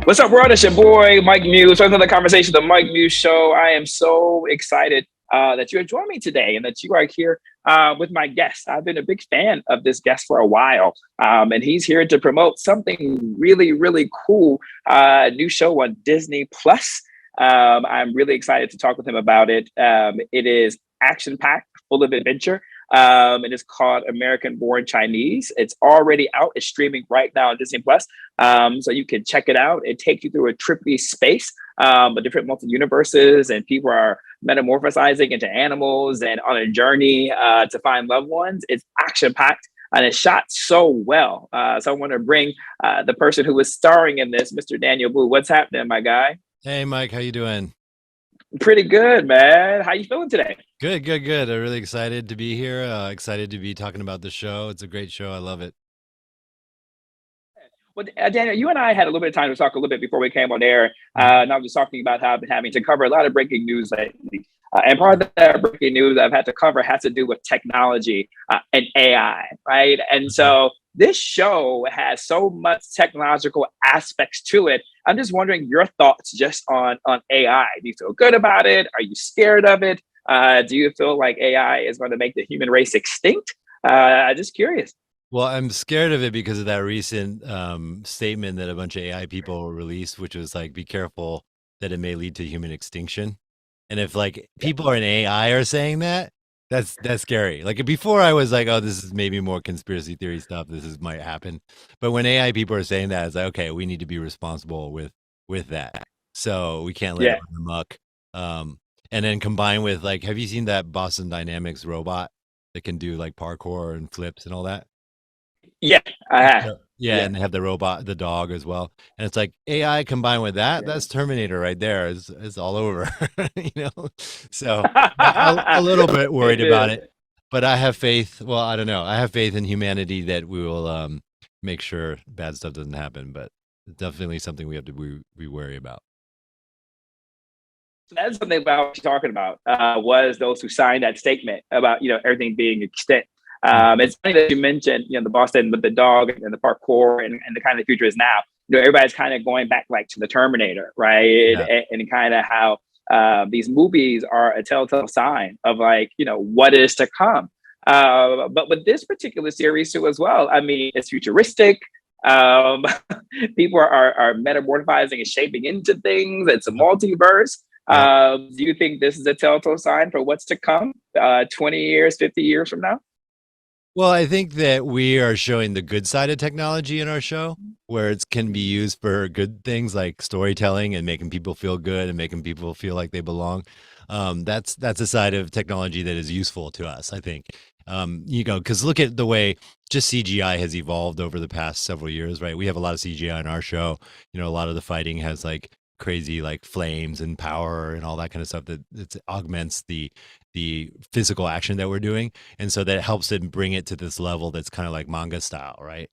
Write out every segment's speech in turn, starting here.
What's up, world? It's your boy, Mike Muse. Welcome to the conversation, the Mike Muse Show. I am so excited that you are joining me today and that you are here with my guest. I've been a big fan of this guest for a while, and he's here to promote something really, really cool, new show on Disney Plus. I'm really excited to talk with him about it. It is action-packed, full of adventure. It is called American Born Chinese. It's already out. It's streaming right now on Disney Plus. So you can check it out. It takes you through a trippy space, different multi-universes, and people are metamorphosizing into animals and on a journey to find loved ones. It's action-packed and it's shot so well. So I want to bring the person who is starring in this, Mr. Daniel Wu. What's happening, my guy? Hey, Mike, how you doing? Pretty good, man. How you feeling today? Good. I'm really excited to be here. Excited to be talking about the show. It's a great show. I love it. Well, Daniel, you and I had a little bit of time to talk a little bit before we came on air. And I was just talking about how I've been having to cover a lot of breaking news lately. And part of that breaking news I've had to cover has to do with technology and AI, right? And so this show has so much technological aspects to it. I'm just wondering your thoughts just on AI. Do you feel good about it? Are you scared of it? Do you feel like AI is going to make the human race extinct? Just curious. Well, I'm scared of it because of that recent statement that a bunch of AI people released, which was like, be careful that it may lead to human extinction. And if like people in AI are saying that, that's scary. Like before I was like, oh, this is maybe more conspiracy theory stuff. Might happen. But when AI people are saying that, it's like, okay, we need to be responsible with that. So we can't let it Yeah. run amok. And then combined with like, have you seen that Boston Dynamics robot that can do like parkour and flips and all that? Yeah, I have. Yeah, Yeah. and they have the robot, the dog as well. And it's like AI combined with that, that's Terminator right there. Is all over, you know? So a little bit worried It about is. it, but I have faith. Well, I don't know. I have faith in humanity that we will make sure bad stuff doesn't happen, but it's definitely something we have to be wary about. So that's something about what you're talking about was those who signed that statement about everything being extinct. It's funny that you mentioned the Boston with the dog and the parkour and the kind of future is now. Everybody's kind of going back like to the Terminator, right? Yeah. And kind of how these movies are a telltale sign of like what is to come. But with this particular series too as well, I mean, it's futuristic. Um, People are metamorphizing and shaping into things. It's a multiverse. Yeah. Do you think this is a telltale sign for what's to come 20 years, 50 years from now? Well, I think that we are showing the good side of technology in our show, where it can be used for good things like storytelling and making people feel good and making people feel like they belong. That's a side of technology that is useful to us, I think. Because look at the way just CGI has evolved over the past several years, right? We have a lot of CGI in our show. A lot of the fighting has like crazy like flames and power and all that kind of stuff that it augments the physical action that we're doing, and so that helps it bring it to this level that's kind of like manga style, right?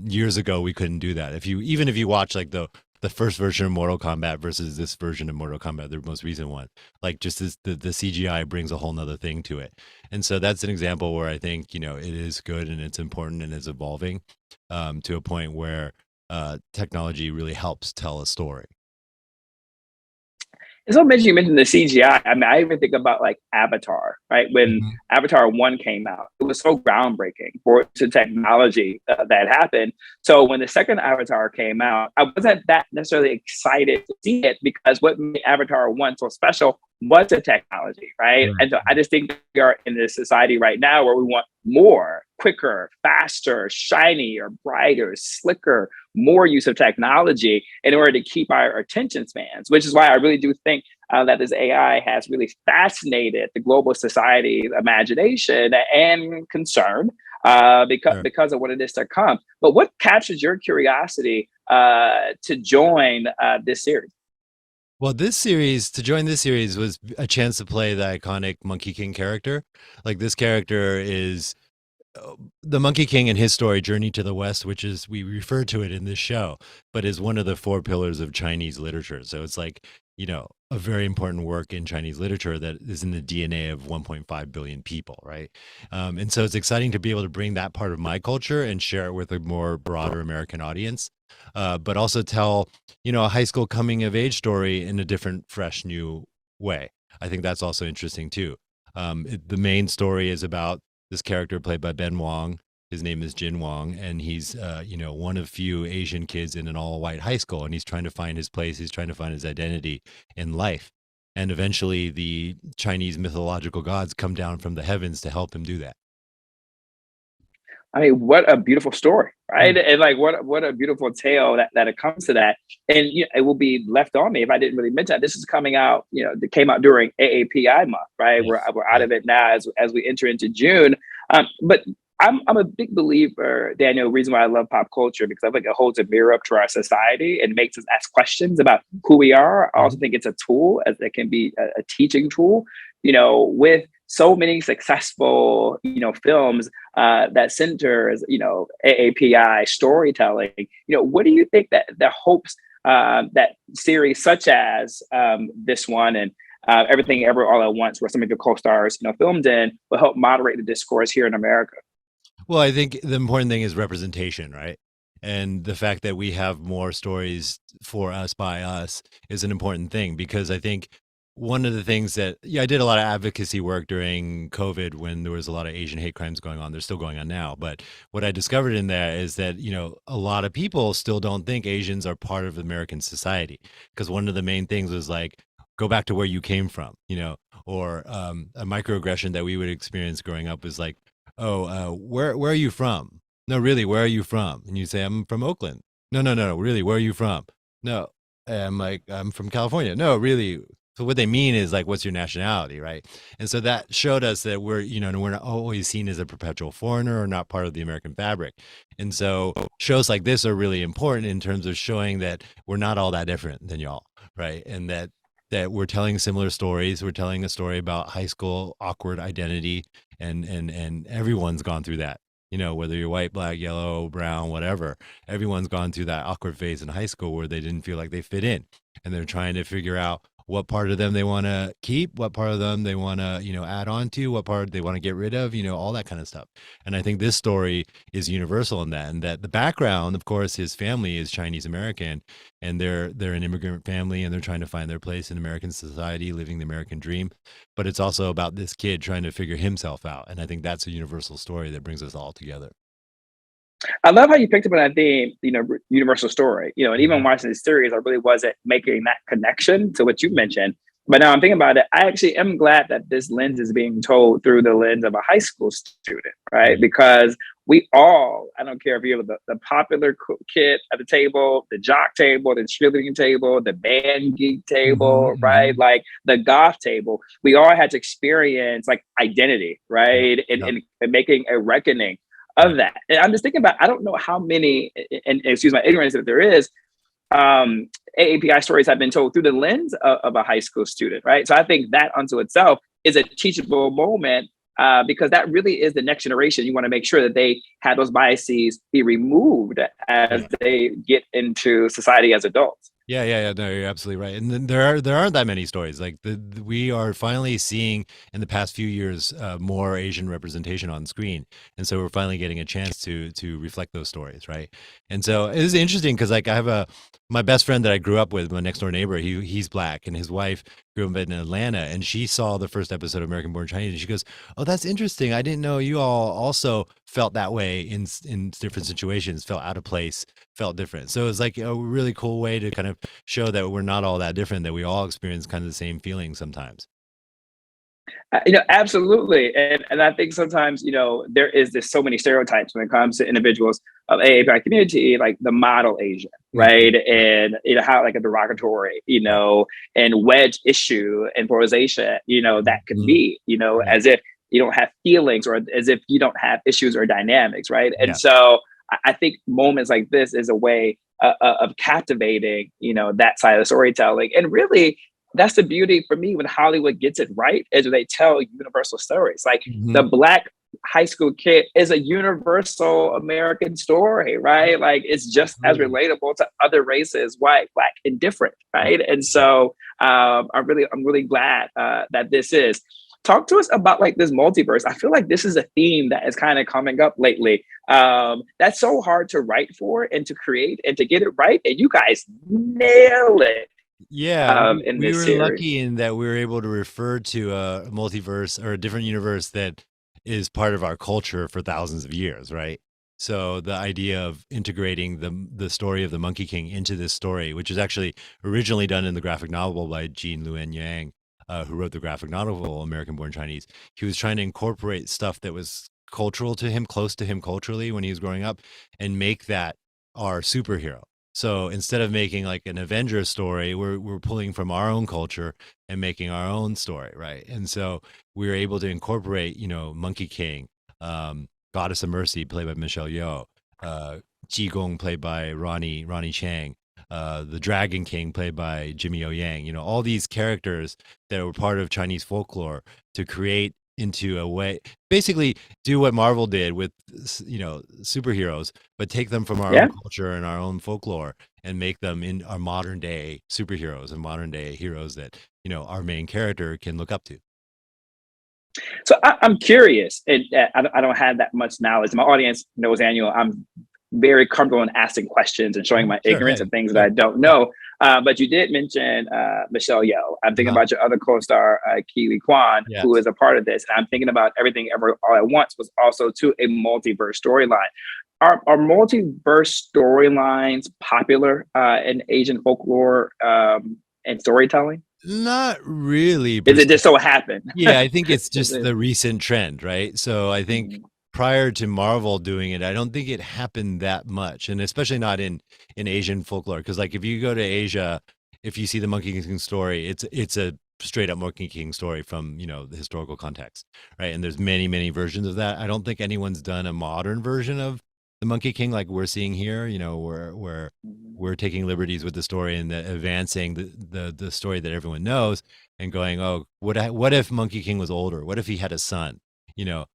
Years ago we couldn't do that. If you watch like the first version of Mortal Kombat versus this version of Mortal Kombat, the most recent one, like just the CGI brings a whole nother thing to it. And so that's an example where I think it is good and it's important and it's evolving to a point where technology really helps tell a story. It's so amazing you mentioned the CGI. I mean, I even think about like Avatar, right? When Mhm. Avatar 1 came out, it was so groundbreaking for the technology that happened. So when the second Avatar came out, I wasn't that necessarily excited to see it because what made Avatar 1 so special was the technology, right? Right. And so I just think we are in this society right now where we want more, quicker, faster, shinier, brighter, slicker, more use of technology in order to keep our attention spans, which is why I really do think that this AI has really fascinated the global society's imagination and concern Sure. because of what it is to come. But what captures your curiosity to join this series? Well, to join this series was a chance to play the iconic Monkey King character. Like this character is the Monkey King in his story, Journey to the West, which is, we refer to it in this show, but is one of the four pillars of Chinese literature. So it's like, a very important work in Chinese literature that is in the DNA of 1.5 billion people, right? And so it's exciting to be able to bring that part of my culture and share it with a more broader American audience, but also tell, a high school coming of age story in a different, fresh, new way. I think that's also interesting too. The main story is about this character played by Ben Wong. His name is Jin Wong, and he's, one of few Asian kids in an all-white high school, and he's trying to find his place. He's trying to find his identity in life, and eventually, the Chinese mythological gods come down from the heavens to help him do that. I mean, what a beautiful story, right? Mm. And like, what a beautiful tale that it comes to that. And it will be left on me if I didn't really mention that this is coming out. It came out during AAPI month, right? We're Yes. we're out Yeah. of it now as we enter into June. But I'm a big believer, Daniel. Reason why I love pop culture because I think it holds a mirror up to our society and makes us ask questions about who we are. I also Mhm. think it's a tool, as it can be a teaching tool. With so many successful films that centers AAPI storytelling. What do you think that the hopes that series such as this one and Everything Ever All at Once, where some of your co-stars filmed in, will help moderate the discourse here in America? Well, I think the important thing is representation, right? And the fact that we have more stories for us by us is an important thing because I think one of the things that, yeah, I did a lot of advocacy work during COVID when there was a lot of Asian hate crimes going on. They're still going on now. But what I discovered in that is that, a lot of people still don't think Asians are part of American society because one of the main things was like, go back to where you came from, or a microaggression that we would experience growing up was like, oh, where are you from? No, really, where are you from? And you say, I'm from Oakland. No, no, no, really, where are you from? No, I'm like, I'm from California. No, really. So what they mean is like, what's your nationality, right? And so that showed us that we're not always seen as a perpetual foreigner or not part of the American fabric. And so shows like this are really important in terms of showing that we're not all that different than y'all, right? And that we're telling similar stories. We're telling a story about high school awkward identity, and everyone's gone through that. Whether you're white, black, yellow, brown, whatever, everyone's gone through that awkward phase in high school where they didn't feel like they fit in, and they're trying to figure out what part of them they want to keep, what part of them they want to, add on to, what part they want to get rid of, all that kind of stuff. And I think this story is universal in that, and that the background, of course, his family is Chinese American, and they're an immigrant family, and they're trying to find their place in American society, living the American dream. But it's also about this kid trying to figure himself out, and I think that's a universal story that brings us all together. I love how you picked up on that theme, universal story, and even Mhm. watching the series, I really wasn't making that connection to what you mentioned. But now I'm thinking about it, I actually am glad that this lens is being told through the lens of a high school student, right? Yeah. Because we all, I don't care if you're the popular kid at the table, the jock table, the cheerleading table, the band geek Mhm, table, right? mhm. Like the goth table, we all had to experience like identity, Yep, right? And, yep, and, and making a reckoning right. of that. And I'm just thinking about, I don't know how many, and excuse my ignorance if there is, um, AAPI stories have been told through the lens of a high school student, right? So I think that unto itself is a teachable moment because that really is the next generation. You want to make sure that they have those biases be removed as Yeah. they get into society as adults. Yeah, yeah, yeah. No, you're absolutely right. And then there aren't that many stories. Like we are finally seeing in the past few years more Asian representation on screen, and so we're finally getting a chance to reflect those stories, right? And so it is interesting because like I have my best friend that I grew up with, my next door neighbor. He's black, and his wife grew up in Atlanta, and she saw the first episode of American Born Chinese, and she goes, "Oh, that's interesting. I didn't know you all also felt that way in different situations, felt out of place, felt different." So it's like a really cool way to kind of show that we're not all that different, that we all experience kind of the same feelings sometimes. Absolutely, and I think sometimes there is this so many stereotypes when it comes to individuals of AAPI community, like the model Asian, Mhm. right? Right, And how like a derogatory, right. and wedge issue and polarization, that could Mhm. be, Right. as if you don't have feelings or as if you don't have issues or dynamics, right? And Yeah. so I think moments like this is a way of captivating, that side of storytelling, and really that's the beauty for me when Hollywood gets it right is when they tell universal stories. Like the Mhm. black high school kid is a universal American story, right? Like it's just as relatable to other races, white, black, and different, right? And so I'm really glad that this is. Talk to us about like this multiverse. I feel like this is a theme that is kind of coming up lately. That's so hard to write for and to create and to get it right, and you guys nail it Yeah, in we this were series. lucky in that we were able to refer to a multiverse or a different universe that is part of our culture for thousands of years, right? So the idea of integrating the story of the Monkey King into this story, which is actually originally done in the graphic novel by Jean Luen Yang, who wrote the graphic novel American Born Chinese. He was trying to incorporate stuff that was cultural to him, close to him culturally when he was growing up, and make that our superhero. So instead of making like an Avengers story, we're pulling from our own culture and making our own story, right? And so we were able to incorporate, Monkey King, Goddess of Mercy, played by Michelle Yeoh, uh, Gong, played by Ronnie Chang, the Dragon King, played by Jimmy O Yang. All these characters that were part of Chinese folklore to create into a way, basically do what Marvel did with superheroes, but take them from our own Yeah. culture and our own folklore and make them in our modern day superheroes and modern day heroes that our main character can look up to. So I'm curious, and I don't have that much knowledge. My audience knows Daniel. I'm very comfortable in asking questions and showing my Sure, ignorance hey, of things that sure, I don't yeah, know. But you did mention Michelle Yeoh. I'm thinking uh-huh, about your other co-star, Keely Kwan, who yes. is a part of this. And I'm thinking about Everything Ever All at Once was also to a multiverse storyline. Are multiverse storylines popular in Asian folklore and storytelling? Not really per Is it se. just so happen? Yeah, I think it's Is just it? the recent trend, right? So I think Mhm. prior to Marvel doing it, I don't think it happened that much, and especially not in Asian folklore. Because like if you go to Asia, if you see the Monkey King story, it's a straight up Monkey King story from the historical context, right? And there's many versions of that. I don't think anyone's done a modern version of the Monkey King like we're seeing here. Where Mhm. we're taking liberties with the story and advancing the story that everyone knows and going, oh, what if Monkey King was older? What if he had a son? You know,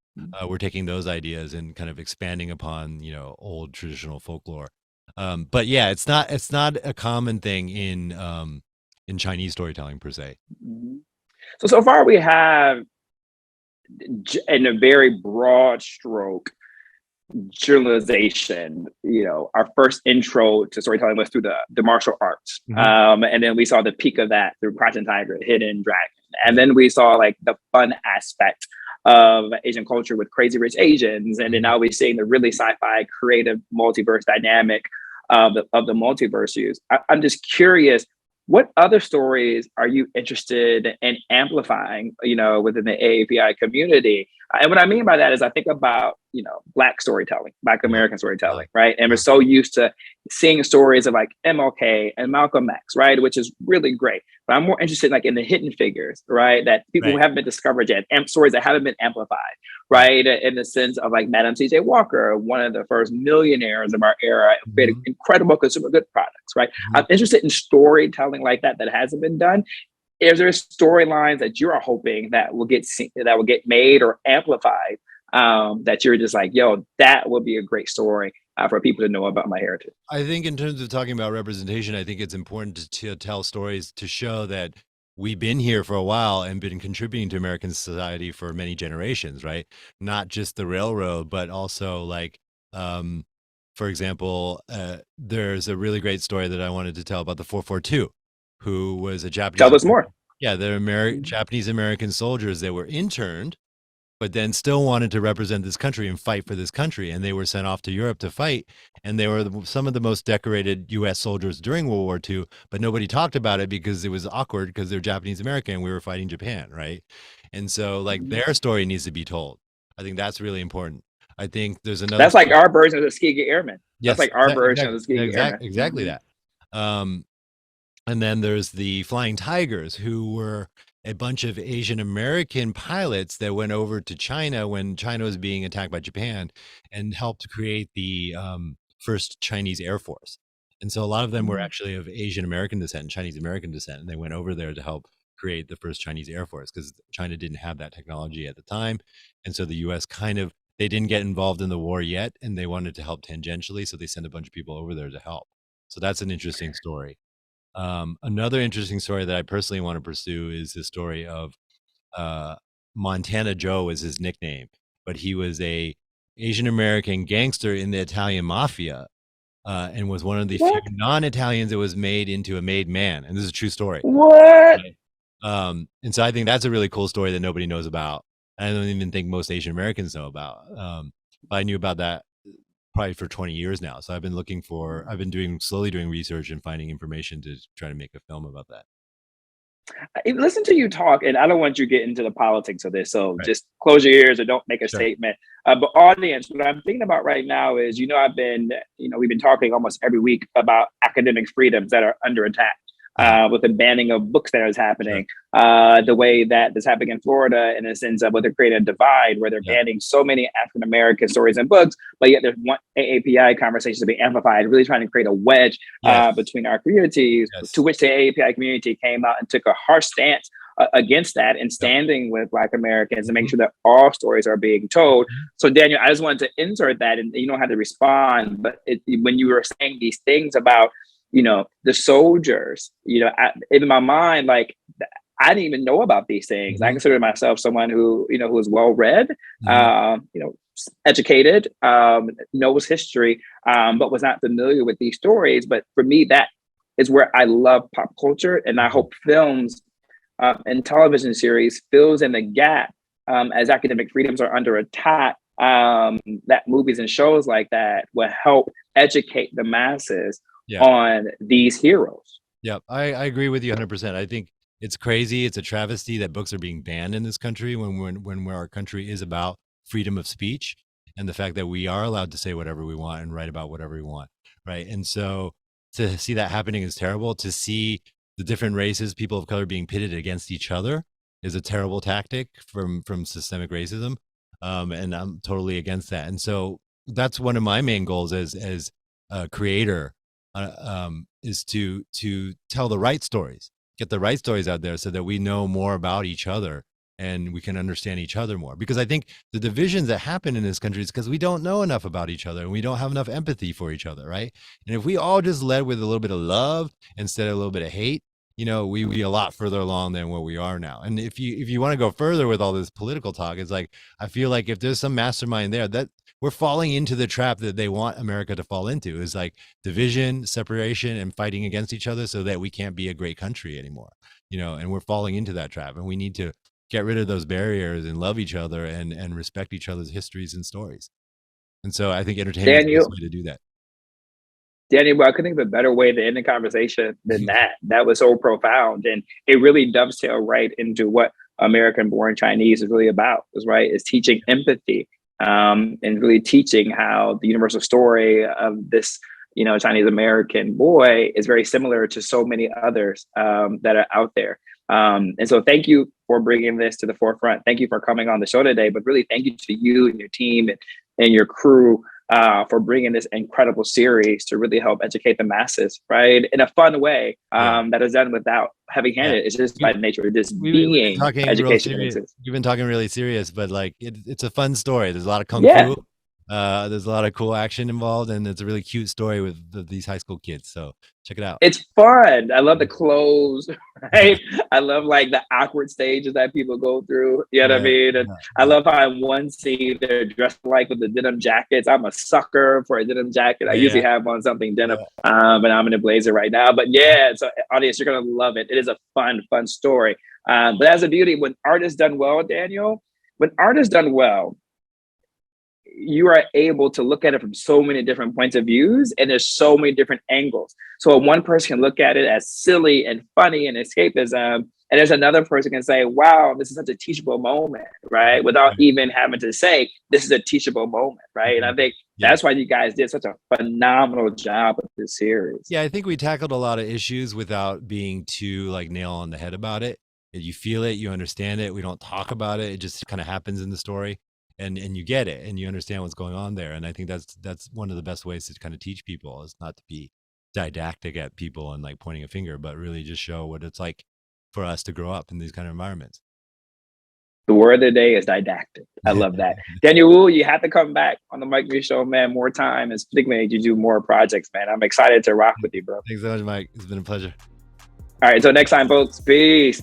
we're taking those ideas and kind of expanding upon old traditional folklore. But yeah, it's not a common thing in Chinese storytelling per se. Mhm. So far we have, in a very broad stroke, generalization. Our first intro to storytelling was through the martial arts, Hmm. and then we saw the peak of that through Crouching Tiger, Hidden Dragon, and Yeah. then we saw like the fun aspect of Asian culture with Crazy Rich Asians, and then Hmm. now we're seeing the really sci-fi, creative multiverse dynamic of the multiverse use. I'm just curious, what other stories are you interested in amplifying, within the AAPI community? And what I mean by that is I think about, Black storytelling, Black Uh-huh. American Uh-huh. storytelling, right? And we're Uh-huh. so used to seeing stories of like MLK and Malcolm X, right? Which is really great. But I'm more interested like in the hidden figures, right? That people who Right. haven't been discovered yet, and stories that haven't been amplified, Right. right? In the sense of like Madam C.J. Walker, one of the first millionaires of our era, created Hmm. incredible consumer good products, right? Hmm. I'm interested in storytelling like that that hasn't been done. Is there storylines that you are hoping that will that will get made or amplified, that you're just like, yo, that would be a great story for people to know about my heritage? I think in terms of talking about representation, I think it's important to tell stories to show that we've been here for a while and been contributing to American society for many generations, right? Not just the railroad, but also like, um, for example, there's a really great story that I wanted to tell about the 442, who was a Japanese Tell us more. American. Yeah, they're Japanese American soldiers that were interned but then still wanted to represent this country and fight for this country. And they were sent off to Europe to fight. And they were some of the most decorated U.S. soldiers during World War II, but nobody talked about it because it was awkward because they're Japanese American and we were fighting Japan, right? And so, like, Mhm. their story needs to be told. I think that's really important. I think there's another That's like story. our version of the Tuskegee Airmen. That's Yes, like our version of the Tuskegee Airmen. exactly Mhm. that. Um, and then there's the Flying Tigers, who were a bunch of Asian American pilots that went over to China when China was being attacked by Japan and helped create the first Chinese Air Force. And so a lot of them were Mhm. actually of Asian American descent, Chinese American descent, and they went over there to help create the first Chinese Air Force, because China didn't have that technology at the time. And so the US they didn't get involved in the war yet, and they wanted to help tangentially. So they sent a bunch of people over there to help. So that's an interesting story. Another interesting story that I personally want to pursue is the story of uh, Montana Joe is his nickname, but he was a Asian American gangster in the Italian mafia, and was one of the few What? non-Italians that was made into a made man. And this is a true story. What? Right. And so I think that's a really cool story that nobody knows about. I don't even think most Asian Americans know about. But I knew about that probably for 20 years now. So I've been slowly doing research and finding information to try to make a film about that. Listen to you talk, and I don't want you to get into the politics of this, so Right. just close your ears or don't make a Sure. statement. But audience, what I'm thinking about right now is, we've been talking almost every week about academic freedoms that are under attack. With the banning of books that is happening, the way that is happening in Florida, in a sense of where they're creating a divide, where they're banning so many African American stories and books, but yet there's one AAPI conversations to be amplified, really trying to create a wedge between our communities. Yes. To which the AAPI community came out and took a harsh stance against that, and standing with Black Americans and making sure that all stories are being told. So, Daniel, I just wanted to insert that, and you don't have to respond, but when you were saying these things about the soldiers, in my mind, like, I didn't even know about these things. I consider myself someone who is well read, educated, knows history, but was not familiar with these stories. But for me, that is where I love pop culture, and I hope films and television series fills in the gap as academic freedoms are under attack. That movies and shows like that will help educate the masses on these heroes. Yeah, I agree with you 100%. I think it's crazy. It's a travesty that books are being banned in this country when our country is about freedom of speech and the fact that we are allowed to say whatever we want and write about whatever we want, right? And so to see that happening is terrible. To see the different races, people of color, being pitted against each other is a terrible tactic from systemic racism, and I'm totally against that. And so that's one of my main goals as a creator. Is to tell the right stories, get the right stories out there so that we know more about each other and we can understand each other more. Because I think the divisions that happen in this country is because we don't know enough about each other and we don't have enough empathy for each other, right? And if we all just led with a little bit of love instead of a little bit of hate, we'd be a lot further along than where we are now. And if you want to go further with all this political talk, it's like, I feel like if there's some mastermind there, that we're falling into the trap that they want America to fall into, is like division, separation, and fighting against each other so that we can't be a great country anymore, and we're falling into that trap, and we need to get rid of those barriers and love each other and respect each other's histories and stories. And so I think entertainment is the best way to do that. Daniel, I couldn't think of a better way to end the conversation than that. That was so profound. And it really dovetailed right into what American-born Chinese is really about, is teaching empathy, and really teaching how the universal story of this, Chinese American boy is very similar to so many others that are out there. And so thank you for bringing this to the forefront. Thank you for coming on the show today, but really thank you to you and your team and your crew for bringing this incredible series to really help educate the masses, right? In a fun way that is done without heavy-handed. It's just by nature of just being education. We've been talking really serious, but like it's a fun story. There's a lot of kung fu. There's a lot of cool action involved, and it's a really cute story with these high school kids. So check it out. It's fun. I love the clothes, right? I love like the awkward stages that people go through. You know what I mean? And I love how in one scene they're dressed like with the denim jackets. I'm a sucker for a denim jacket. I usually have on something denim, but I'm in a blazer right now. But so audience, you're gonna love it. It is a fun story. But as a beauty, when art is done well, Daniel, you are able to look at it from so many different points of views, and there's so many different angles. So one person can look at it as silly and funny and escapism, and there's another person can say, wow, this is such a teachable moment, right? Without even having to say, this is a teachable moment, right? And I think that's why you guys did such a phenomenal job with this series. Yeah, I think we tackled a lot of issues without being too like nail on the head about it. You feel it, you understand it. We don't talk about it. It just kind of happens in the story. And you get it and you understand what's going on there. And I think that's one of the best ways to kind of teach people, is not to be didactic at people and like pointing a finger, but really just show what it's like for us to grow up in these kind of environments. The word of the day is didactic. I love that. Daniel Wu, you have to come back on the Mike Muse Show, man, more time, and particularly to do more projects, man. I'm excited to rock with you, bro. Thanks so much, Mike. It's been a pleasure. All right, until next time, folks. Peace.